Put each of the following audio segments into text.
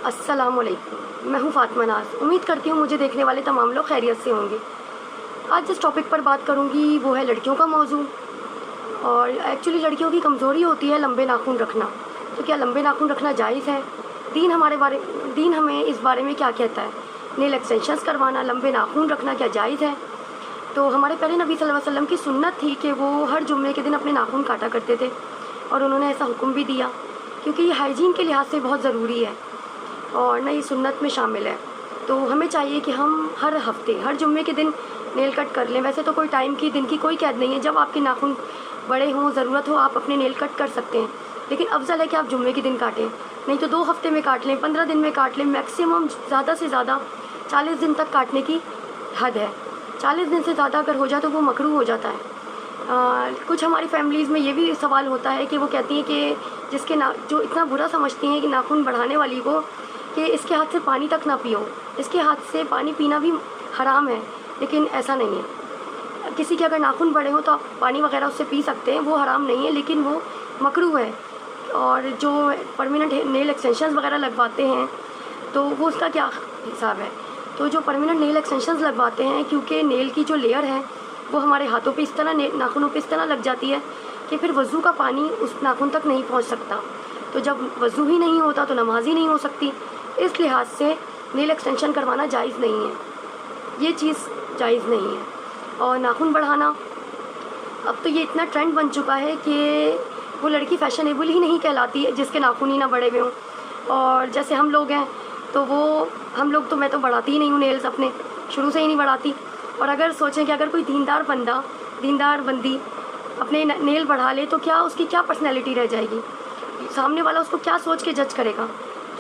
अस्सलाम वालेकुम। मैं हूँ फ़ातिमा नाज़। उम्मीद करती हूँ मुझे देखने वाले तमाम लोग खैरियत से होंगे। आज जिस टॉपिक पर बात करूँगी वो है लड़कियों का मौजू। और एक्चुअली लड़कियों की कमज़ोरी होती है लंबे नाखून रखना। तो क्या लंबे नाखून रखना जायज़ है? दीन हमें इस बारे में क्या कहता है? नेल एक्सटेंशंस करवाना, लंबे नाखून रखना क्या जायज़ है? तो हमारे प्यारे नबी सल्लल्लाहु अलैहि वसल्लम की सुन्नत थी कि वो हर जुम्मे के दिन अपने नाखून काटा करते थे, और उन्होंने ऐसा हुक्म भी दिया क्योंकि ये हाइजीन के लिहाज से बहुत ज़रूरी है और ना ये सुन्नत में शामिल है। तो हमें चाहिए कि हम हर हफ्ते, हर जुम्मे के दिन नेल कट कर लें। वैसे तो कोई टाइम की, दिन की कोई कैद नहीं है। जब आपके नाखून बड़े हों, ज़रूरत हो, आप अपने नेल कट कर सकते हैं, लेकिन अफजल है कि आप जुम्मे के दिन काटें। नहीं तो 2 हफ्ते में काट लें, 15 दिन में काट लें। मैक्सिमम ज़्यादा से ज़्यादा 40 दिन तक काटने की हद है। 40 दिन से ज़्यादा अगर हो जाए तो वो मकरूह हो जाता है। कुछ हमारी फैमिलीज़ में ये भी सवाल होता है कि वो कहती हैं कि जो इतना बुरा समझती हैं कि नाखून बढ़ाने वाली को, कि इसके हाथ से पानी तक ना पियो, इसके हाथ से पानी पीना भी हराम है। लेकिन ऐसा नहीं है। किसी के अगर नाखून बड़े हों तो आप पानी वगैरह उससे पी सकते हैं, वो हराम नहीं है, लेकिन वो मकरूह है। और जो परमानेंट नेल एक्सटेंशंस वगैरह लगवाते हैं तो वो उसका क्या हिसाब है? तो जो परमानेंट नेल एक्सटेंशंस लगवाते हैं, क्योंकि नेल की जो लेयर है वो हमारे हाथों पे इस तरह, नाखूनों पे इस तरह लग जाती है कि फिर वज़ू का पानी उस नाखून तक नहीं पहुंच सकता। तो जब वज़ू ही नहीं होता तो नमाज ही नहीं हो सकती। इस लिहाज से नेल एक्सटेंशन करवाना जायज़ नहीं है, ये चीज़ जायज़ नहीं है। और नाखून बढ़ाना, अब तो ये इतना ट्रेंड बन चुका है कि वो लड़की फैशनेबल ही नहीं कहलाती है जिसके नाखून ही ना बड़े हुए हों। और जैसे हम लोग हैं तो हम लोग तो, मैं तो बढ़ाती ही नहीं हूँ नेल्स, अपने शुरू से ही नहीं बढ़ाती। और अगर सोचें कि अगर कोई दीनदार बंदी अपने नेल बढ़ा ले तो क्या उसकी क्या पर्सनैलिटी रह जाएगी? सामने वाला उसको क्या सोच के जज करेगा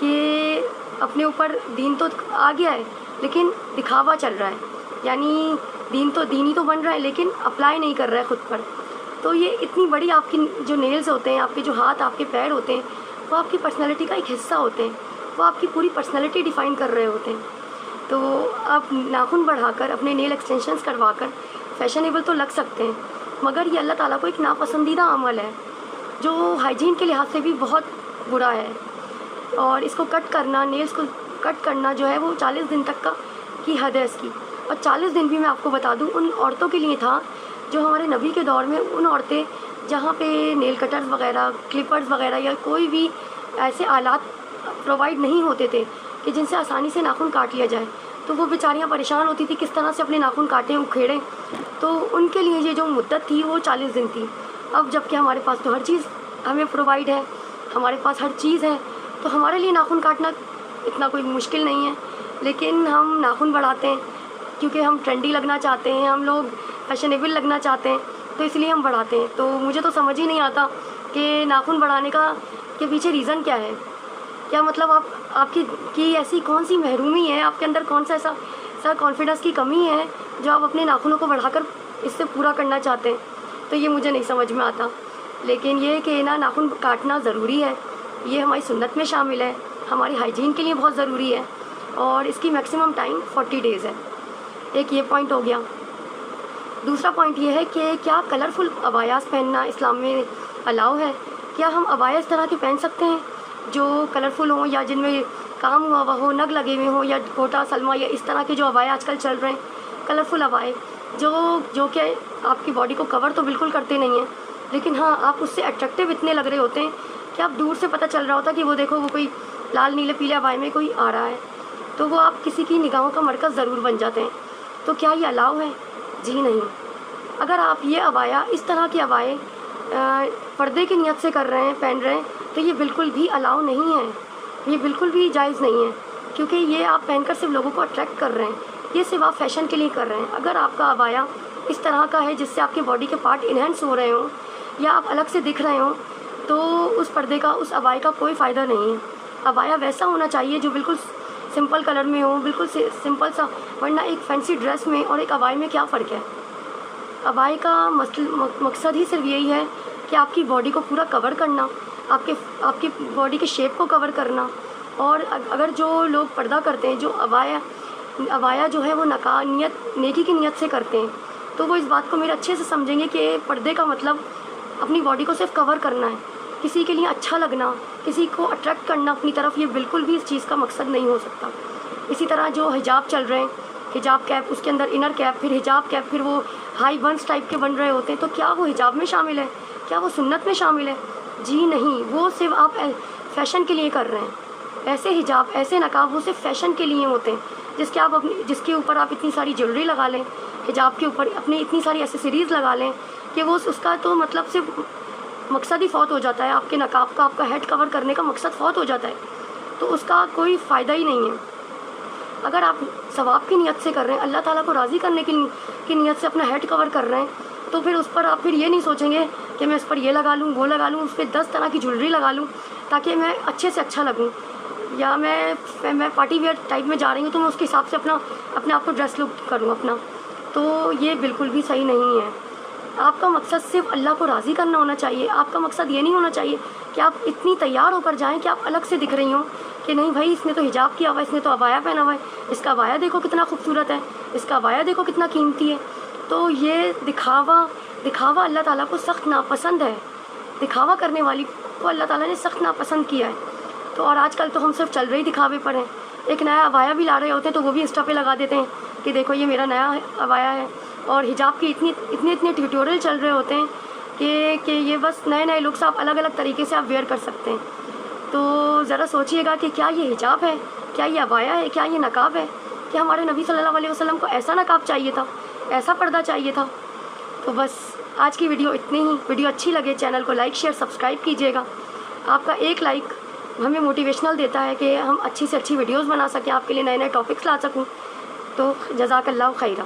कि अपने ऊपर दीन तो आ गया है लेकिन दिखावा चल रहा है, यानी दीनी तो बन रहा है लेकिन अप्लाई नहीं कर रहा है खुद पर। तो ये इतनी बड़ी, आपकी जो नेल्स होते हैं, आपके जो हाथ, आपके पैर होते हैं, वो आपकी पर्सनैलिटी का एक हिस्सा होते हैं, वो आपकी पूरी पर्सनैलिटी डिफ़ाइन कर रहे होते हैं। तो आप नाखून बढ़ाकर, अपने नेल एक्सटेंशंस करवाकर फैशनेबल तो लग सकते हैं, मगर ये अल्लाह ताला को एक नापसंदीदा अमल है जो हाइजीन के लिहाज से भी बहुत बुरा है। और इसको कट करना, नेल्स को कट करना जो है वो 40 दिन तक की हद है इसकी। और 40 दिन भी मैं आपको बता दूं उन औरतों के लिए था जो हमारे नबी के दौर में, उन औरतें जहाँ पे नेल कटर्स वगैरह, क्लिपर्स वगैरह या कोई भी ऐसे आलात प्रोवाइड नहीं होते थे कि जिनसे आसानी से नाखून काट लिया जाए, तो वो बेचारियाँ परेशान होती थी किस तरह से अपने नाखून काटें, उखेड़ें। तो उनके लिए ये जो मुद्दत थी वो 40 दिन थी। अब जबकि हमारे पास तो हर चीज़ हमें प्रोवाइड है, हमारे पास हर चीज़ है, तो हमारे लिए नाखून काटना इतना कोई मुश्किल नहीं है। लेकिन हम नाखून बढ़ाते हैं क्योंकि हम ट्रेंडी लगना चाहते हैं, हम लोग फैशनेबल लगना चाहते हैं, तो इसलिए हम बढ़ाते हैं। तो मुझे तो समझ ही नहीं आता कि नाखून बढ़ाने के पीछे रीज़न क्या है। क्या मतलब आपकी ऐसी कौन सी महरूमी है, आपके अंदर कौन सा ऐसा कॉन्फिडेंस की कमी है जो आप अपने नाखूनों को बढ़ाकर इससे पूरा करना चाहते हैं? तो ये मुझे नहीं समझ में आता। लेकिन ये कि नाखून काटना ज़रूरी है, ये हमारी सुन्नत में शामिल है, हमारी हाइजीन के लिए बहुत ज़रूरी है, और इसकी मैक्सिमम टाइम 40 डेज़ है। एक ये पॉइंट हो गया। दूसरा पॉइंट ये है कि क्या कलरफुल अबायास पहनना इस्लाम में अलाउ है? क्या हम अबाया इस तरह के पहन सकते हैं जो कलरफुल हों, या जिनमें काम हुआ हुआ हो, नग लगे हुए हों, या कोटा सलमा, या इस तरह के जो अबाया आजकल चल रहे हैं, कलरफुल अबाए जो कि आपकी बॉडी को कवर तो बिल्कुल करते नहीं हैं, लेकिन हाँ, आप उससे अट्रैक्टिव इतने लग रहे होते हैं कि आप दूर से पता चल रहा होता कि वो देखो, वो कोई लाल नीले पीले अबाए में कोई आ रहा है, तो वो आप किसी की निगाहों का मरकज़ ज़रूर बन जाते हैं। तो क्या ये अलाउ है? जी नहीं। अगर आप ये अबाया, इस तरह के अबाए पर्दे की नियत से कर रहे हैं, पहन रहे हैं, तो ये बिल्कुल भी अलाउ नहीं है, ये बिल्कुल भी जायज़ नहीं है, क्योंकि ये आप पहनकर सिर्फ लोगों को अट्रैक्ट कर रहे हैं, ये सिर्फ आप फैशन के लिए कर रहे हैं। अगर आपका अबाया इस तरह का है जिससे आपके बॉडी के पार्ट इन्हेंस हो रहे हों या आप अलग से दिख रहे हों, तो उस पर्दे का, उस अबाए का कोई फ़ायदा नहीं है। अबाया वैसा होना चाहिए जो बिल्कुल सिंपल कलर में हो, बिल्कुल सिंपल सा, वरना एक फैंसी ड्रेस में और एक अबाए में क्या फ़र्क है? अबाए का मकसद ही सिर्फ यही है कि आपकी बॉडी को पूरा कवर करना, आपकी बॉडी के शेप को कवर करना। और अगर जो लोग पर्दा करते हैं, जो अबाया जो है वो नेकी की नियत से करते हैं, तो वो इस बात को मेरे अच्छे से समझेंगे कि पर्दे का मतलब अपनी बॉडी को सिर्फ कवर करना है, کسی کے لیے اچھا لگنا، کسی کو اٹریکٹ کرنا اپنی طرف، یہ بالکل بھی اس چیز کا مقصد نہیں ہو سکتا۔ اسی طرح جو حجاب چل رہے ہیں، حجاب کیپ، اس کے اندر انر کیپ، پھر حجاب کیپ، پھر وہ ہائی بنس ٹائپ کے بن رہے ہوتے ہیں، تو کیا وہ حجاب میں شامل ہے؟ کیا وہ سنت میں شامل ہے؟ جی نہیں، وہ صرف آپ فیشن کے لیے کر رہے ہیں۔ ایسے حجاب، ایسے نقاب وہ صرف فیشن کے لیے ہوتے ہیں، جس کے اوپر آپ اتنی ساری جیولری لگا لیں، حجاب کے اوپر اپنی اتنی ساری ایسیسریز لگا لیں کہ وہ اس کا تو مطلب صرف مقصد ہی فوت ہو جاتا ہے، آپ کے نقاب کا، آپ کا ہیڈ کور کرنے کا مقصد فوت ہو جاتا ہے، تو اس کا کوئی فائدہ ہی نہیں ہے۔ اگر آپ ثواب کی نیت سے کر رہے ہیں، اللہ تعالیٰ کو راضی کرنے کی نیت سے اپنا ہیڈ کور کر رہے ہیں، تو پھر اس پر آپ پھر یہ نہیں سوچیں گے کہ میں اس پر یہ لگا لوں، وہ لگا لوں، اس پہ 10 طرح کی جیولری لگا لوں تاکہ میں اچھے سے اچھا لگوں، یا میں پارٹی ویئر ٹائپ میں جا رہی ہوں تو میں اس کے حساب سے اپنے آپ کو ڈریس لک کروں اپنا، تو یہ بالکل بھی صحیح نہیں ہے۔ آپ کا مقصد صرف اللہ کو راضی کرنا ہونا چاہیے۔ آپ کا مقصد یہ نہیں ہونا چاہیے کہ آپ اتنی تیار ہو کر جائیں کہ آپ الگ سے دکھ رہی ہوں کہ نہیں بھائی اس نے تو حجاب کیا ہوا ہے، اس نے تو عبایا پہنا ہوا ہے، اس کا عبایا دیکھو کتنا خوبصورت ہے، اس کا عبایا دیکھو کتنا قیمتی ہے۔ تو یہ دکھاوا اللہ تعالیٰ کو سخت ناپسند ہے، دکھاوا کرنے والی کو اللہ تعالیٰ نے سخت ناپسند کیا ہے۔ تو اور آج کل تو ہم صرف چل رہے ہی دکھاوے پر ہیں، ایک نیا عبایا بھی لا رہے ہوتے ہیں تو وہ بھی انسٹا پہ لگا دیتے ہیں کہ دیکھو یہ میرا نیا عبایا ہے، اور حجاب کے اتنے ٹیوٹوریل چل رہے ہوتے ہیں کہ یہ بس نئے لکس آپ الگ الگ طریقے سے آپ ویئر کر سکتے ہیں۔ تو ذرا سوچئے گا کہ کیا یہ حجاب ہے، کیا یہ عبایا ہے، کیا یہ نقاب ہے؟ کیا ہمارے نبی صلی اللہ علیہ وسلم کو ایسا نقاب چاہیے تھا، ایسا پردہ چاہیے تھا؟ تو بس آج کی ویڈیو اتنی ہی۔ ویڈیو اچھی لگے چینل کو لائک شیئر سبسکرائب کیجیے گا۔ آپ کا ایک لائک ہمیں موٹیویشنل دیتا ہے کہ ہم اچھی سے اچھی ویڈیوز بنا سکیں، آپ کے لیے نئے ٹاپکس لا سکوں۔ تو جزاک اللہ خیرہ۔